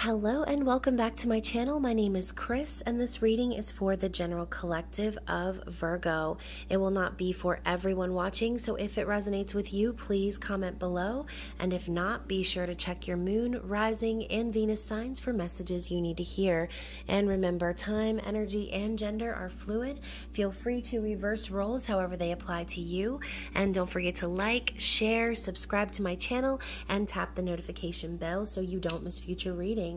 Hello and welcome back to my channel. My name is Chris and this reading is for the general collective of Virgo. It will not be for everyone watching, so if it resonates with you, please comment below. And if not, be sure to check your moon, rising, and Venus signs for messages you need to hear. And remember, time, energy, and gender are fluid. Feel free to reverse roles however they apply to you. And don't forget to like, share, subscribe to my channel, and tap the notification bell so you don't miss future readings.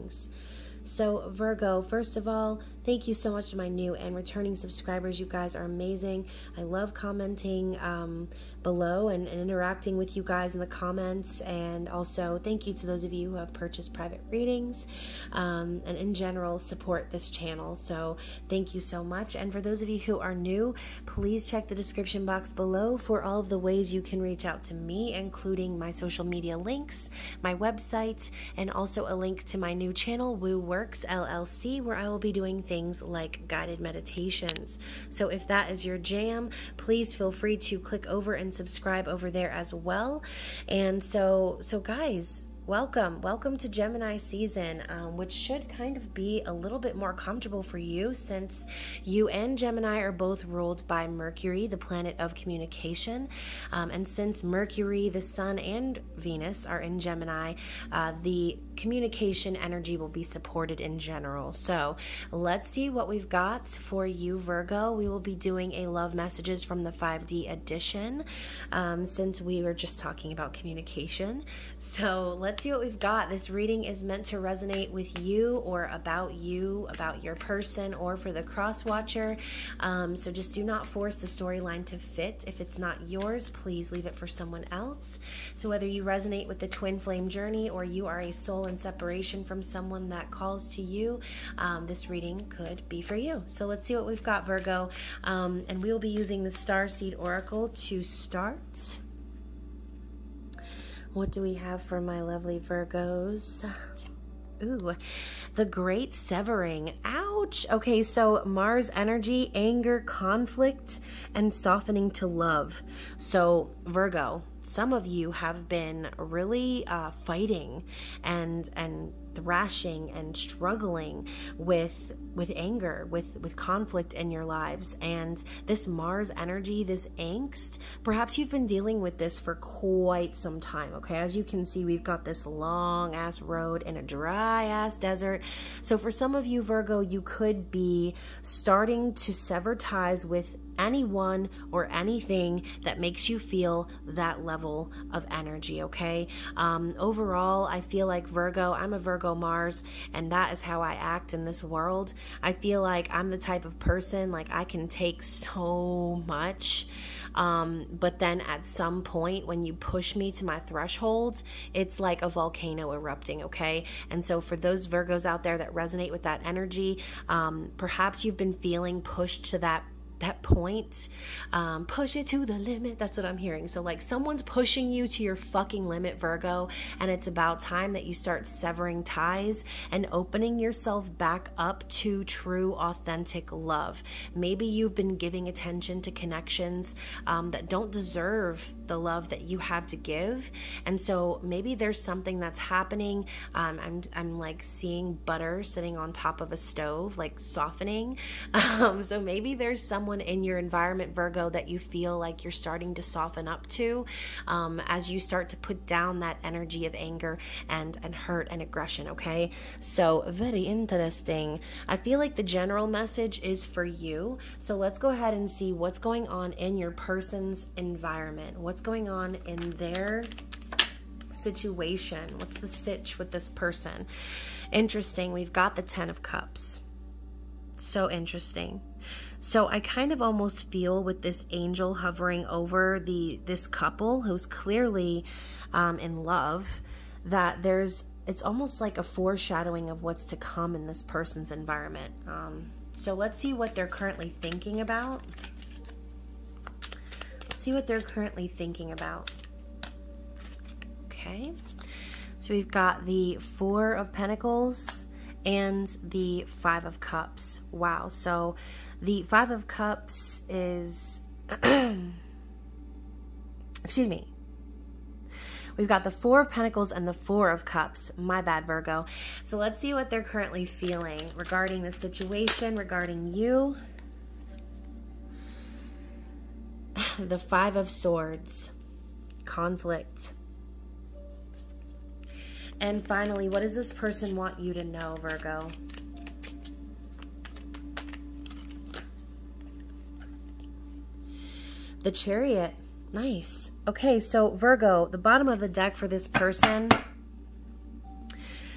So Virgo, first of all, thank you so much to my new and returning subscribers. You guys are amazing. I love commenting below and interacting with you guys in the comments. And also thank you to those of you who have purchased private readings and in general support this channel. So thank you so much. And for those of you who are new, please check the description box below for all of the ways you can reach out to me, including my social media links, my website, and also a link to my new channel, Woo Works LLC, where I will be doing things like guided meditations. So if that is your jam, please feel free to click over and subscribe over there as well. And so guys, welcome to Gemini season, which should kind of be a little bit more comfortable for you since you and Gemini are both ruled by Mercury, the planet of communication. And since Mercury, the Sun, and Venus are in Gemini, the communication energy will be supported in general. So let's see what we've got for you, Virgo. We will be doing a love messages from the 5D edition, since we were just talking about communication. So let's see what we've got. This reading is meant to resonate with you, about your person, or for the cross watcher. So just do not force the storyline to fit. If it's not yours, please leave it for someone else. So whether you resonate with the twin flame journey or you are a soul in separation from someone that calls to you, this reading could be for you. So let's see what we've got, Virgo. And we will be using the Starseed Oracle to start. What do we have for my lovely Virgos? Ooh, the Great Severing. Ouch. Okay, so Mars energy, anger, conflict, and softening to love. So Virgo, some of you have been really fighting and thrashing and struggling with anger, with conflict in your lives. And this Mars energy, this angst, perhaps you've been dealing with this for quite some time, okay? As you can see, we've got this long ass road in a dry ass desert. So for some of you, Virgo, you could be starting to sever ties with anyone or anything that makes you feel that level of energy, okay? Overall, I feel like Virgo, I'm a Virgo Mars, and that is how I act in this world. I feel like I'm the type of person, like I can take so much, but then at some point when you push me to my threshold, it's like a volcano erupting, okay? And so for those Virgos out there that resonate with that energy, perhaps you've been feeling pushed to that point, push it to the limit. That's what I'm hearing. So like someone's pushing you to your fucking limit, Virgo, and it's about time that you start severing ties and opening yourself back up to true, authentic love. Maybe you've been giving attention to connections that don't deserve the love that you have to give. And so maybe there's something that's happening. I'm like seeing butter sitting on top of a stove, like softening. So maybe there's someone in your environment, Virgo, that you feel like you're starting to soften up to, as you start to put down that energy of anger and hurt and aggression, okay? So very interesting. I feel like the general message is for you. So let's go ahead and see what's going on in your person's environment. What's going on in their situation? What's the sitch with this person? Interesting. We've got the 10 of Cups. So interesting. So I kind of almost feel with this angel hovering over this couple who's clearly in love, that it's almost like a foreshadowing of what's to come in this person's environment. So let's see what they're currently thinking about. Let's see what they're currently thinking about. Okay. So we've got the 4 of Pentacles and the 5 of Cups. Wow. So the 5 of Cups is, excuse me. We've got the Four of Pentacles and the Four of Cups. My bad, Virgo. So let's see what they're currently feeling regarding the situation, regarding you. The Five of Swords. Conflict. And finally, what does this person want you to know, Virgo? The Chariot. Nice. Okay, so Virgo, the bottom of the deck for this person,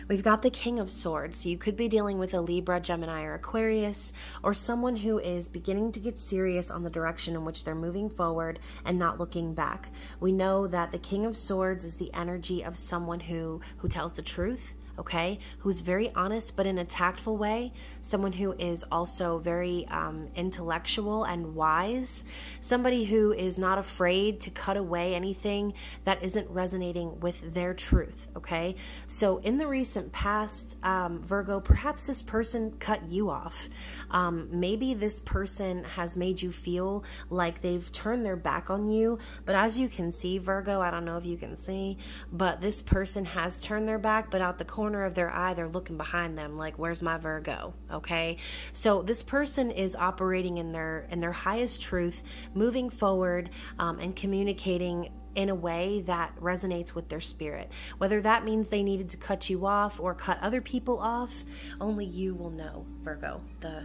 we've got the King of Swords. So you could be dealing with a Libra, Gemini, or Aquarius, or someone who is beginning to get serious on the direction in which they're moving forward and not looking back. We know that the King of Swords is the energy of someone who tells the truth, okay, who's very honest but in a tactful way, someone who is also very intellectual and wise, somebody who is not afraid to cut away anything that isn't resonating with their truth, okay? So in the recent past, Virgo, perhaps this person cut you off. Maybe this person has made you feel like they've turned their back on you, but as you can see, Virgo, I don't know if you can see, but this person has turned their back, but out the corner of their eye, they're looking behind them like, where's my Virgo? Okay, so this person is operating in their highest truth, moving forward and communicating in a way that resonates with their spirit. Whether that means they needed to cut you off or cut other people off, only you will know, Virgo, the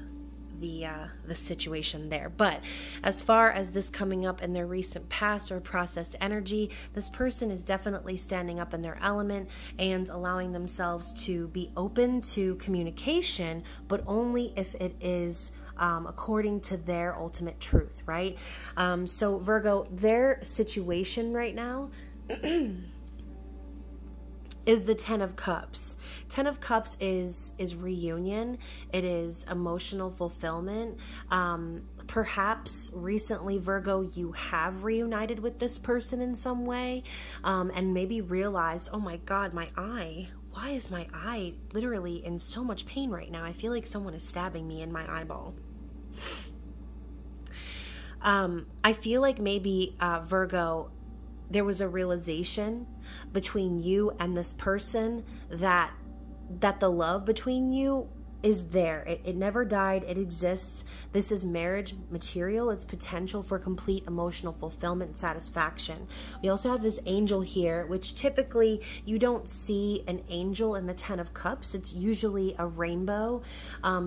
situation there. But as far as this coming up in their recent past or processed energy, this person is definitely standing up in their element and allowing themselves to be open to communication, but only if it is according to their ultimate truth, right? So Virgo, their situation right now is the Ten of Cups. Ten of Cups is reunion. It is emotional fulfillment. Perhaps recently, Virgo, you have reunited with this person in some way, and maybe realized, oh my God, my eye. Why is my eye literally in so much pain right now? I feel like someone is stabbing me in my eyeball. I feel like maybe, Virgo, there was a realization between you and this person that the love between you is there. It never died. It exists. This is marriage material. It's potential for complete emotional fulfillment and satisfaction. We also have this angel here, which typically you don't see an angel in the Ten of Cups. It's usually a rainbow,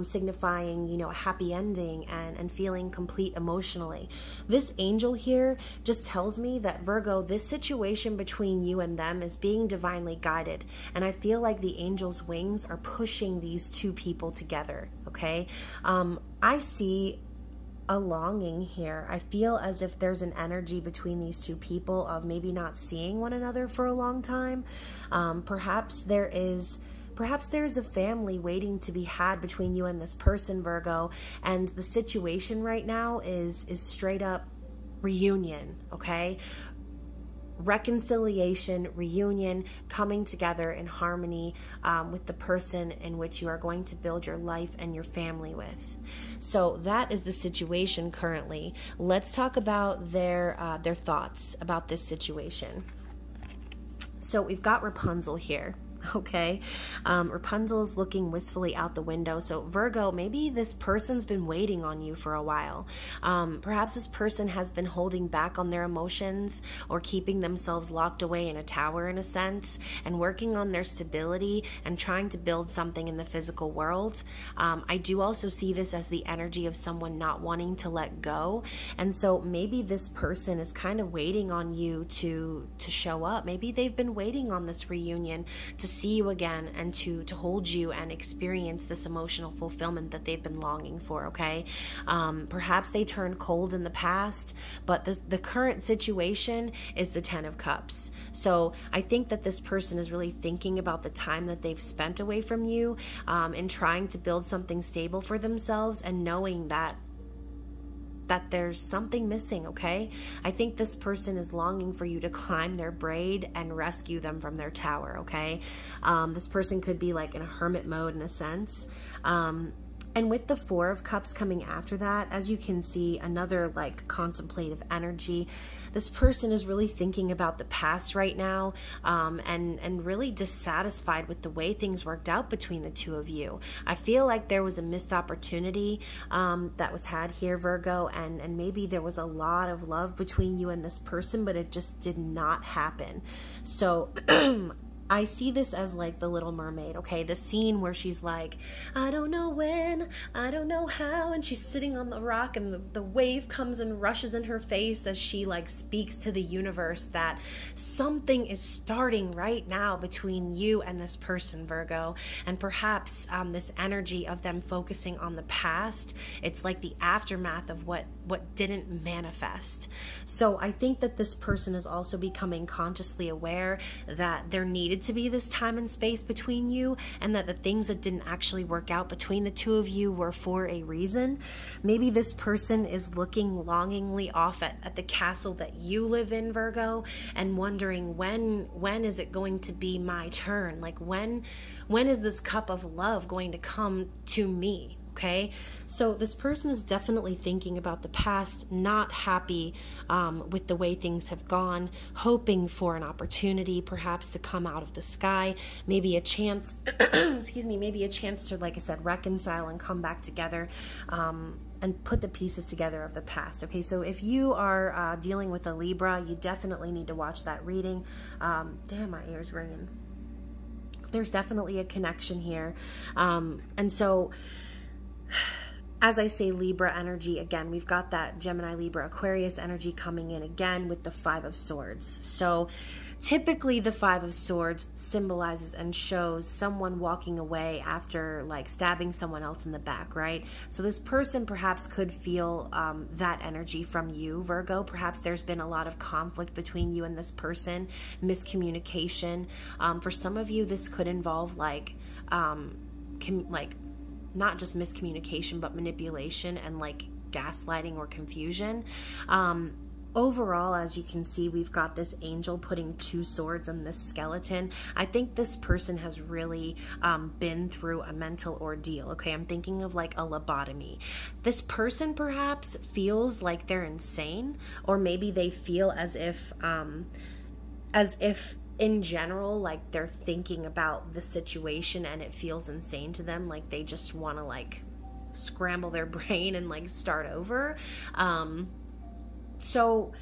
signifying, you know, a happy ending and feeling complete emotionally. This angel here just tells me that, Virgo, this situation between you and them is being divinely guided. And I feel like the angel's wings are pushing these two people together, okay? I see a longing here. I feel as if there's an energy between these two people of maybe not seeing one another for a long time. Perhaps there's a family waiting to be had between you and this person, Virgo, and the situation right now is straight up reunion, okay? Reconciliation, reunion, coming together in harmony with the person in which you are going to build your life and your family with. So that is the situation currently. Let's talk about their thoughts about this situation. So we've got Rapunzel here. Okay, Rapunzel's looking wistfully out the window. So Virgo, maybe this person's been waiting on you for a while. Perhaps this person has been holding back on their emotions or keeping themselves locked away in a tower in a sense and working on their stability and trying to build something in the physical world. I do also see this as the energy of someone not wanting to let go. And so maybe this person is kind of waiting on you to show up. Maybe they've been waiting on this reunion to see you again and to hold you and experience this emotional fulfillment that they've been longing for, okay? Perhaps they turned cold in the past, but the current situation is the Ten of Cups. So I think that this person is really thinking about the time that they've spent away from you and trying to build something stable for themselves and knowing that there's something missing, okay? I think this person is longing for you to climb their braid and rescue them from their tower, okay? This person could be like in a hermit mode in a sense. And with the Four of Cups coming after that, as you can see, another like contemplative energy. This person is really thinking about the past right now, and really dissatisfied with the way things worked out between the two of you. I feel like there was a missed opportunity that was had here, Virgo, and maybe there was a lot of love between you and this person, but it just did not happen. So I see this as like the Little Mermaid, okay? The scene where she's like, I don't know when, I don't know how, and she's sitting on the rock and the wave comes and rushes in her face as she like speaks to the universe that something is starting right now between you and this person, Virgo. And perhaps this energy of them focusing on the past, it's like the aftermath of what didn't manifest. So I think that this person is also becoming consciously aware that there needed to be this time and space between you, and that the things that didn't actually work out between the two of you were for a reason. Maybe this person is looking longingly off at the castle that you live in, Virgo, and wondering when is it going to be my turn? Like when is this cup of love going to come to me? Okay, so this person is definitely thinking about the past, not happy with the way things have gone, hoping for an opportunity perhaps to come out of the sky, maybe a chance, excuse me, maybe a chance to, like I said, reconcile and come back together and put the pieces together of the past. Okay, so if you are dealing with a Libra, you definitely need to watch that reading. Damn, my ear's ringing. There's definitely a connection here. And so, as I say, Libra energy, again, we've got that Gemini, Libra, Aquarius energy coming in again with the Five of Swords. So typically the Five of Swords symbolizes and shows someone walking away after like stabbing someone else in the back, right? So this person perhaps could feel that energy from you, Virgo. Perhaps there's been a lot of conflict between you and this person, miscommunication. For some of you, this could involve like not just miscommunication, but manipulation and like gaslighting or confusion. Overall, as you can see, we've got this angel putting two swords on this skeleton. I think this person has really been through a mental ordeal. Okay, I'm thinking of like a lobotomy. This person perhaps feels like they're insane, or maybe they feel as if in general, like they're thinking about the situation and it feels insane to them, like they just want to like scramble their brain and like start over. So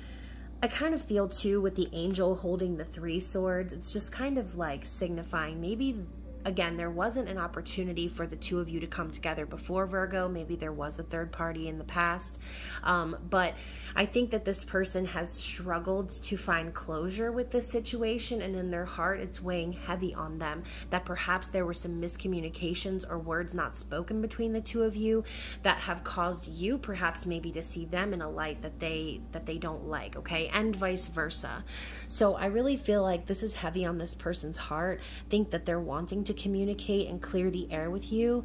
I kind of feel too with the angel holding the three swords, it's just kind of like signifying maybe, again, there wasn't an opportunity for the two of you to come together before, Virgo. Maybe there was a third party in the past. But I think that this person has struggled to find closure with this situation, and in their heart, it's weighing heavy on them that perhaps there were some miscommunications or words not spoken between the two of you that have caused you perhaps maybe to see them in a light that they don't like, okay? And vice versa. So I really feel like this is heavy on this person's heart. Think that they're wanting to communicate and clear the air with you.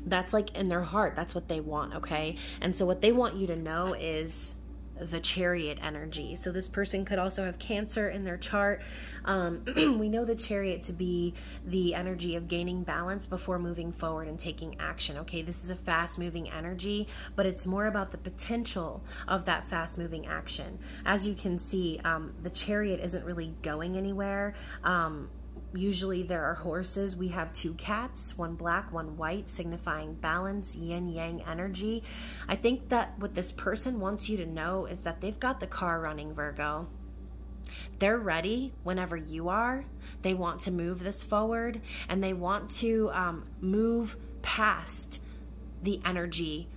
That's like in their heart, that's what they want, okay? And so what they want you to know is the Chariot energy. So this person could also have Cancer in their chart. We know the Chariot to be the energy of gaining balance before moving forward and taking action, okay? This is a fast-moving energy, but it's more about the potential of that fast-moving action. As you can see, the Chariot isn't really going anywhere. Usually there are horses. We have two cats, one black, one white, signifying balance, yin-yang energy. I think that what this person wants you to know is that they've got the car running, Virgo. They're ready whenever you are. They want to move this forward, and they want to move past the energy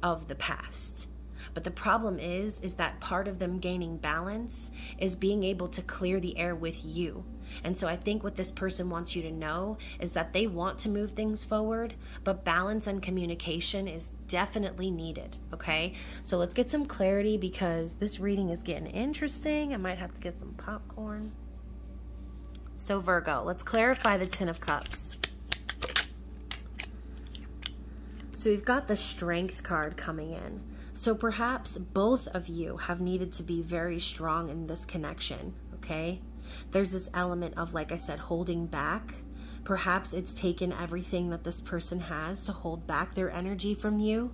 of the past. But the problem is that part of them gaining balance is being able to clear the air with you. And so I think what this person wants you to know is that they want to move things forward, but balance and communication is definitely needed, okay? So let's get some clarity because this reading is getting interesting. I might have to get some popcorn. So Virgo, let's clarify the Ten of Cups. So we've got the Strength card coming in. So perhaps both of you have needed to be very strong in this connection, okay? There's this element of, like I said, holding back. Perhaps it's taken everything that this person has to hold back their energy from you.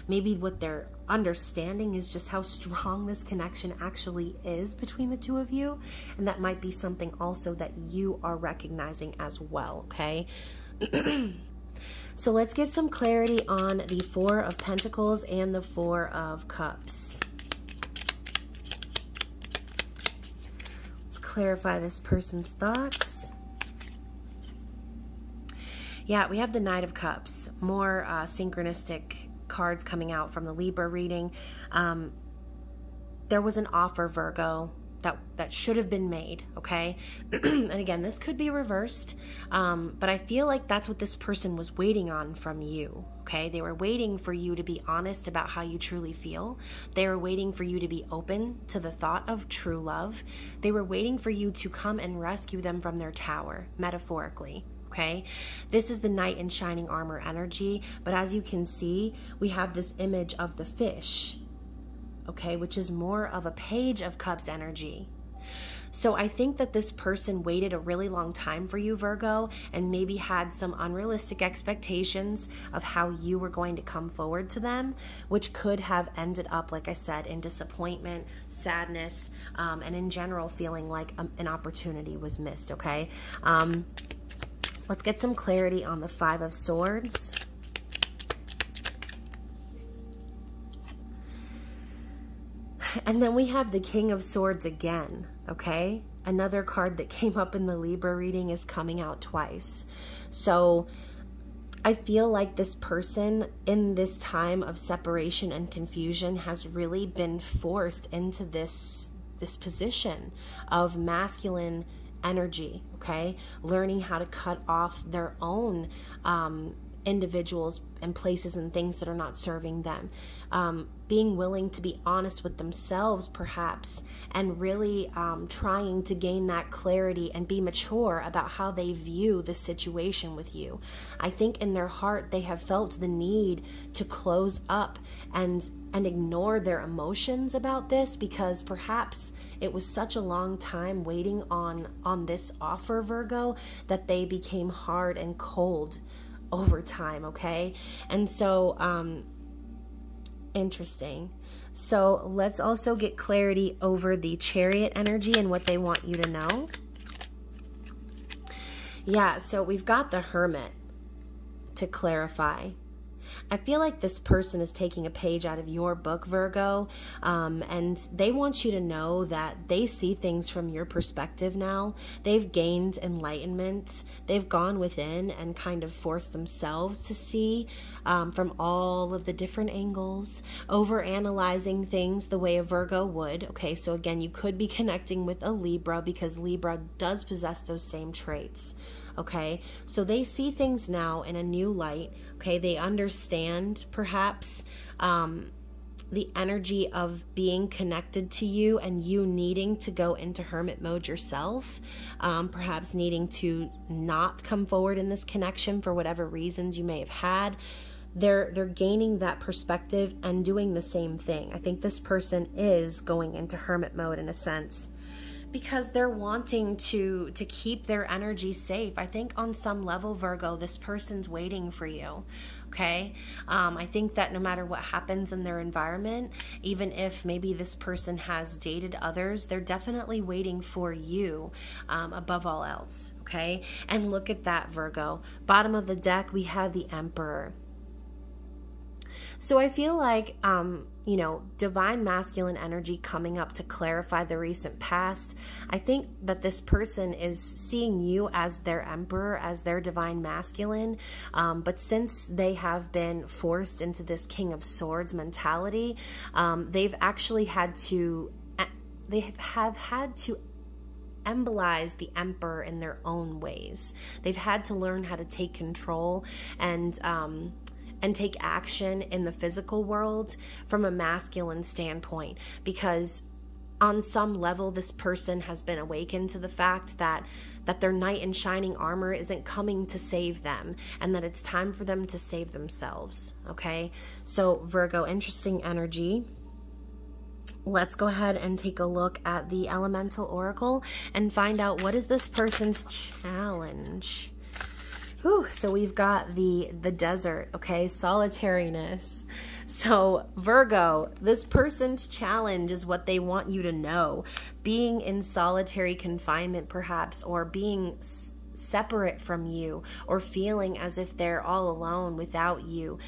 Maybe what they're understanding is just how strong this connection actually is between the two of you. And that might be something also that you are recognizing as well, okay? So let's get some clarity on the Four of Pentacles and the Four of Cups. Let's clarify this person's thoughts. Yeah, we have the Knight of Cups. More synchronistic cards coming out from the Libra reading. There was an offer, Virgo, that should have been made, okay? And again, this could be reversed, but I feel like that's what this person was waiting on from you, okay? They were waiting for you to be honest about how you truly feel. They were waiting for you to be open to the thought of true love. They were waiting for you to come and rescue them from their tower, metaphorically. Okay, this is the knight in shining armor energy, but as you can see, we have this image of the fish, okay, which is more of a Page of Cups energy. So I think that this person waited a really long time for you, Virgo, and maybe had some unrealistic expectations of how you were going to come forward to them, which could have ended up, like I said, in disappointment, sadness, and in general feeling like an opportunity was missed, okay? Let's get some clarity on the Five of Swords. And then we have the King of Swords again, okay? Another card that came up in the Libra reading is coming out twice. So I feel like this person in this time of separation and confusion has really been forced into this position of masculine energy, okay? Learning how to cut off their own individuals and places and things that are not serving them. Being willing to be honest with themselves, perhaps, and really trying to gain that clarity and be mature about how they view the situation with you. I think in their heart, they have felt the need to close up and ignore their emotions about this, because perhaps it was such a long time waiting on this offer, Virgo, that they became hard and cold over time, okay? And so, interesting. So let's also get clarity over the Chariot energy and what they want you to know. Yeah, so we've got the Hermit to clarify. I feel like this person is taking a page out of your book, Virgo, and they want you to know that they see things from your perspective now. They've gained enlightenment. They've gone within and kind of forced themselves to see from all of the different angles, over-analyzing things the way a Virgo would. Okay, so again, you could be connecting with a Libra because Libra does possess those same traits. Okay, so they see things now in a new light. Okay, they understand perhaps the energy of being connected to you and you needing to go into hermit mode yourself, perhaps needing to not come forward in this connection for whatever reasons you may have had. They're gaining that perspective and doing the same thing. I think this person is going into hermit mode in a sense, because they're wanting to keep their energy safe. I think on some level, Virgo, this person's waiting for you, okay? I think that no matter what happens in their environment, even if maybe this person has dated others, they're definitely waiting for you above all else, okay? And look at that, Virgo. Bottom of the deck, we have the Emperor. So I feel like, you know, divine masculine energy coming up to clarify the recent past. I think that this person is seeing you as their emperor, as their divine masculine. But since they have been forced into this King of Swords mentality, they've actually had to, embolize the emperor in their own ways. They've had to learn how to take control and take action in the physical world from a masculine standpoint, because on some level this person has been awakened to the fact that their knight in shining armor isn't coming to save them, and that it's time for them to save themselves. Okay, so Virgo, interesting energy. Let's go ahead and take a look at the Elemental Oracle and find out what is this person's challenge. Whew, so we've got the desert, okay? Solitariness. So Virgo, this person's challenge is what they want you to know. Being in solitary confinement perhaps, or being separate from you, or feeling as if they're all alone without you.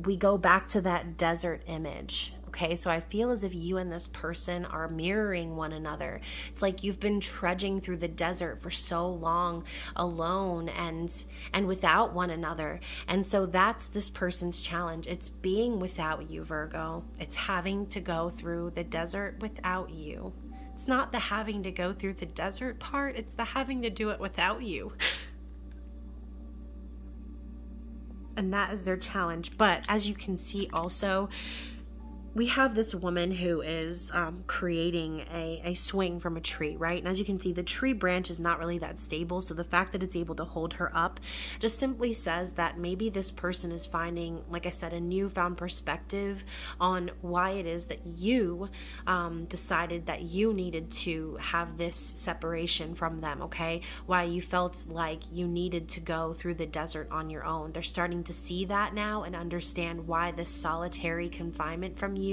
We go back to that desert image. Okay, so I feel as if you and this person are mirroring one another. It's like you've been trudging through the desert for so long alone and without one another. And so that's this person's challenge. It's being without you, Virgo. It's having to go through the desert without you. It's not the having to go through the desert part, it's the having to do it without you. And that is their challenge. But as you can see also, we have this woman who is creating a swing from a tree, right? And as you can see, the tree branch is not really that stable. So the fact that it's able to hold her up just simply says that maybe this person is finding, like I said, a newfound perspective on why it is that you decided that you needed to have this separation from them, okay? Why you felt like you needed to go through the desert on your own. They're starting to see that now and understand why this solitary confinement from you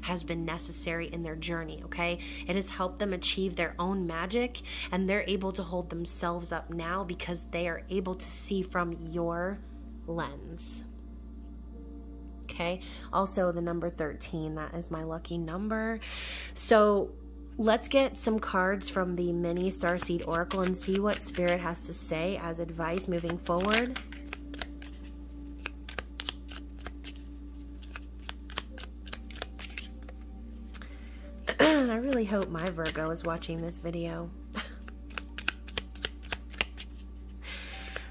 has been necessary in their journey, okay? It has helped them achieve their own magic, and they're able to hold themselves up now because they are able to see from your lens. Okay, also the number 13, that is my lucky number. So let's get some cards from the mini Starseed Oracle and see what Spirit has to say as advice moving forward. I really hope my Virgo is watching this video.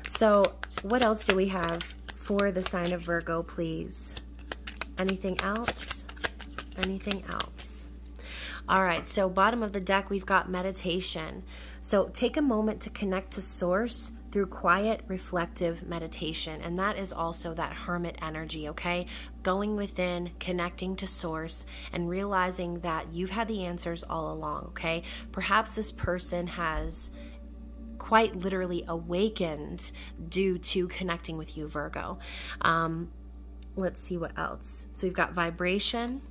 So what else do we have for the sign of Virgo, please? Anything else? Anything else? All right, so bottom of the deck, we've got meditation. So take a moment to connect to source through quiet, reflective meditation. And that is also that hermit energy, okay? Going within, connecting to source, and realizing that you've had the answers all along, okay? Perhaps this person has quite literally awakened due to connecting with you, Virgo. Let's see what else. So we've got vibration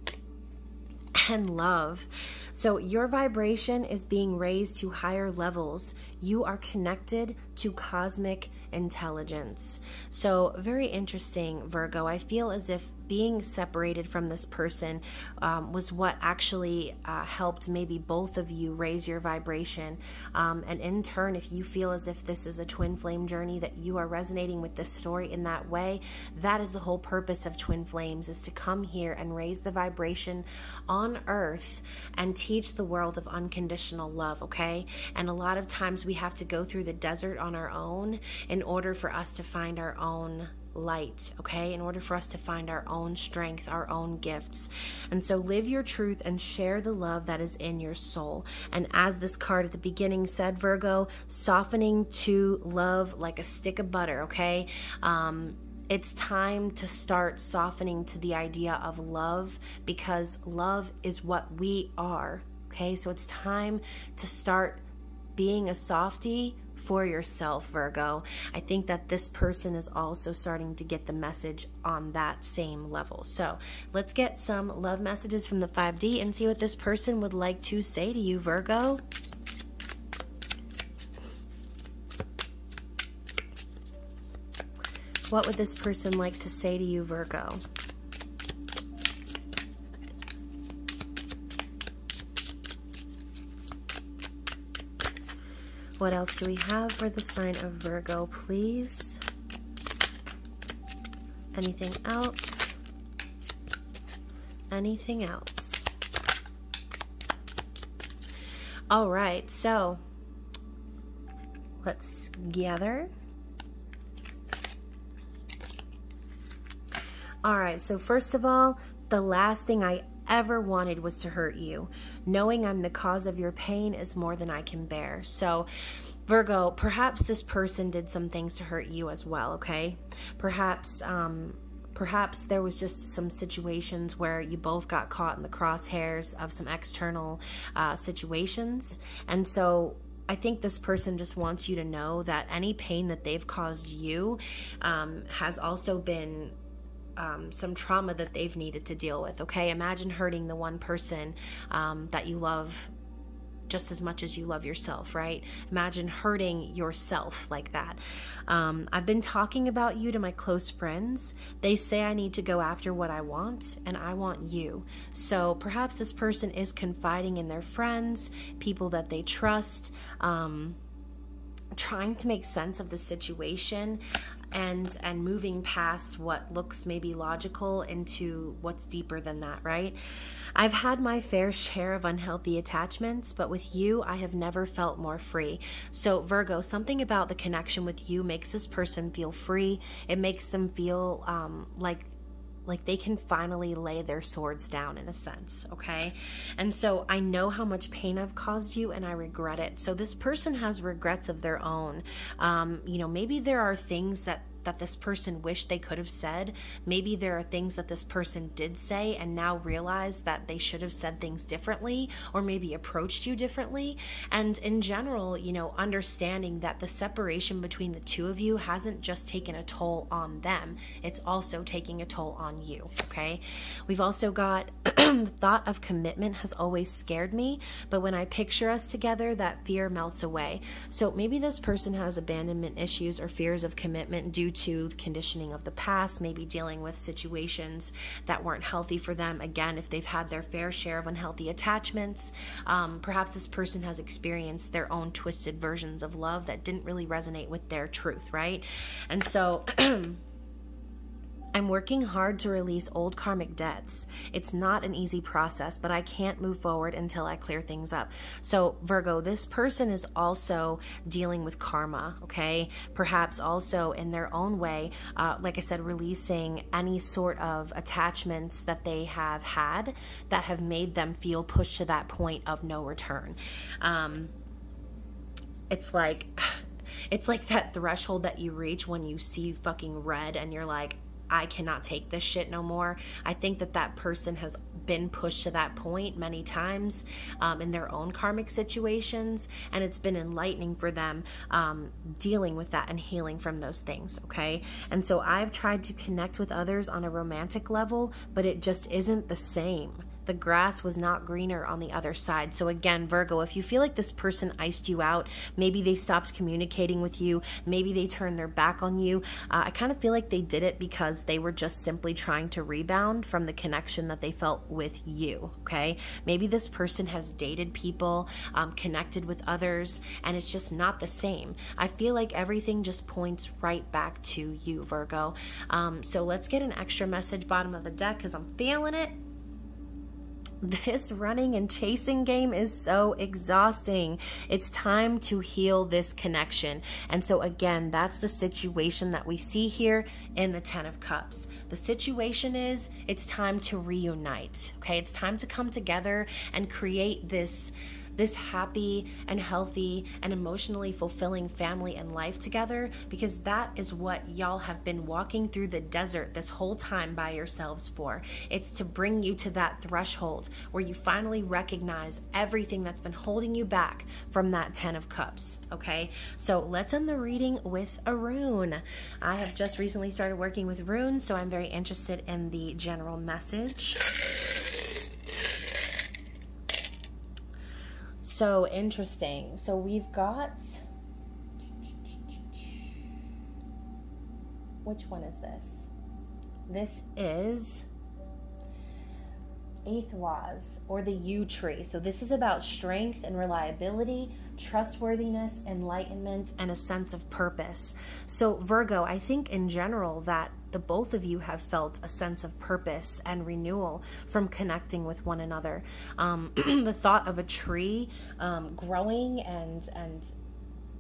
and love. So your vibration is being raised to higher levels. You are connected to cosmic intelligence. So very interesting, Virgo. I feel as if being separated from this person was what actually helped maybe both of you raise your vibration. And in turn, if you feel as if this is a twin flame journey, that you are resonating with this story in that way, that is the whole purpose of twin flames, is to come here and raise the vibration on earth and teach the world of unconditional love, okay? And a lot of times we have to go through the desert on our own in order for us to find our own light, okay? In order for us to find our own strength, our own gifts. And so live your truth and share the love that is in your soul. And as this card at the beginning said, Virgo, softening to love like a stick of butter, okay? It's time to start softening to the idea of love, because love is what we are, okay? So it's time to start being a softie for yourself, Virgo. I think that this person is also starting to get the message on that same level. So let's get some love messages from the 5D and see what this person would like to say to you, Virgo. What would this person like to say to you, Virgo? What else do we have for the sign of Virgo, please? Anything else? Anything else? All right, so let's gather. All right, so first of all, the last thing I ever wanted was to hurt you. Knowing I'm the cause of your pain is more than I can bear. So Virgo, perhaps this person did some things to hurt you as well, okay? Perhaps there was just some situations where you both got caught in the crosshairs of some external situations. And so I think this person just wants you to know that any pain that they've caused you has also been some trauma that they've needed to deal with, okay? Imagine hurting the one person that you love just as much as you love yourself, right? Imagine hurting yourself like that. I've been talking about you to my close friends. They say I need to go after what I want, and I want you. So perhaps this person is confiding in their friends, people that they trust, trying to make sense of the situation, and moving past what looks maybe logical into what's deeper than that, right? I've had my fair share of unhealthy attachments, but with you, I have never felt more free. So Virgo, something about the connection with you makes this person feel free. It makes them feel like they can finally lay their swords down, in a sense, okay? And so I know how much pain I've caused you, and I regret it. So this person has regrets of their own. You know, maybe there are things that this person wished they could have said. Maybe there are things that this person did say and now realize that they should have said things differently, or maybe approached you differently. And in general, you know, understanding that the separation between the two of you hasn't just taken a toll on them, it's also taking a toll on you, okay? We've also got the thought of commitment has always scared me, but when I picture us together, that fear melts away. So maybe this person has abandonment issues or fears of commitment due to the conditioning of the past, maybe dealing with situations that weren't healthy for them. Again, if they've had their fair share of unhealthy attachments, perhaps this person has experienced their own twisted versions of love that didn't really resonate with their truth, right? And so I'm working hard to release old karmic debts. It's not an easy process, but I can't move forward until I clear things up. So Virgo, this person is also dealing with karma, okay? Perhaps also in their own way, like I said, releasing any sort of attachments that they have had that have made them feel pushed to that point of no return. It's like that threshold that you reach when you see fucking red and you're like, I cannot take this shit no more. I think that person has been pushed to that point many times in their own karmic situations, and it's been enlightening for them dealing with that and healing from those things, okay? And so I've tried to connect with others on a romantic level, but it just isn't the same. The grass was not greener on the other side. So again, Virgo, if you feel like this person iced you out, maybe they stopped communicating with you, maybe they turned their back on you, I kind of feel like they did it because they were just simply trying to rebound from the connection that they felt with you, okay? Maybe this person has dated people, connected with others, and it's just not the same. I feel like everything just points right back to you, Virgo. So let's get an extra message bottom of the deck because I'm feeling it. This running and chasing game is so exhausting. It's time to heal this connection. And so again, that's the situation that we see here in the 10 of Cups. The situation is it's time to reunite, okay? It's time to come together and create this happy and healthy and emotionally fulfilling family and life together, because that is what y'all have been walking through the desert this whole time by yourselves for. It's to bring you to that threshold where you finally recognize everything that's been holding you back from that 10 of Cups, okay? So let's end the reading with a rune. I have just recently started working with runes, so I'm very interested in the general message. So interesting. So we've got, which one is this? This is Eighth Vase, or the yew tree. So this is about strength and reliability, trustworthiness, enlightenment, and a sense of purpose. So Virgo, I think in general that the both of you have felt a sense of purpose and renewal from connecting with one another. The thought of a tree growing and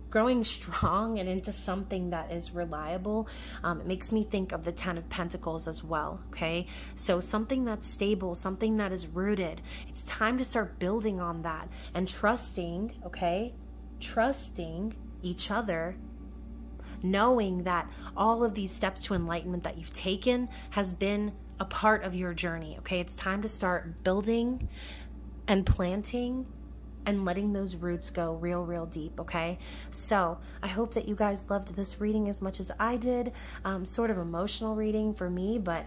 growing strong and into something that is reliable, it makes me think of the 10 of Pentacles as well, okay? So something that's stable, something that is rooted. It's time to start building on that and trusting, okay? Trusting each other, knowing that all of these steps to enlightenment that you've taken has been a part of your journey, okay? It's time to start building and planting and letting those roots go real deep, okay? So I hope that you guys loved this reading as much as I did. Sort of emotional reading for me, but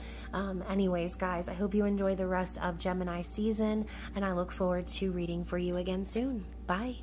anyways, guys, I hope you enjoy the rest of Gemini season, and I look forward to reading for you again soon. Bye.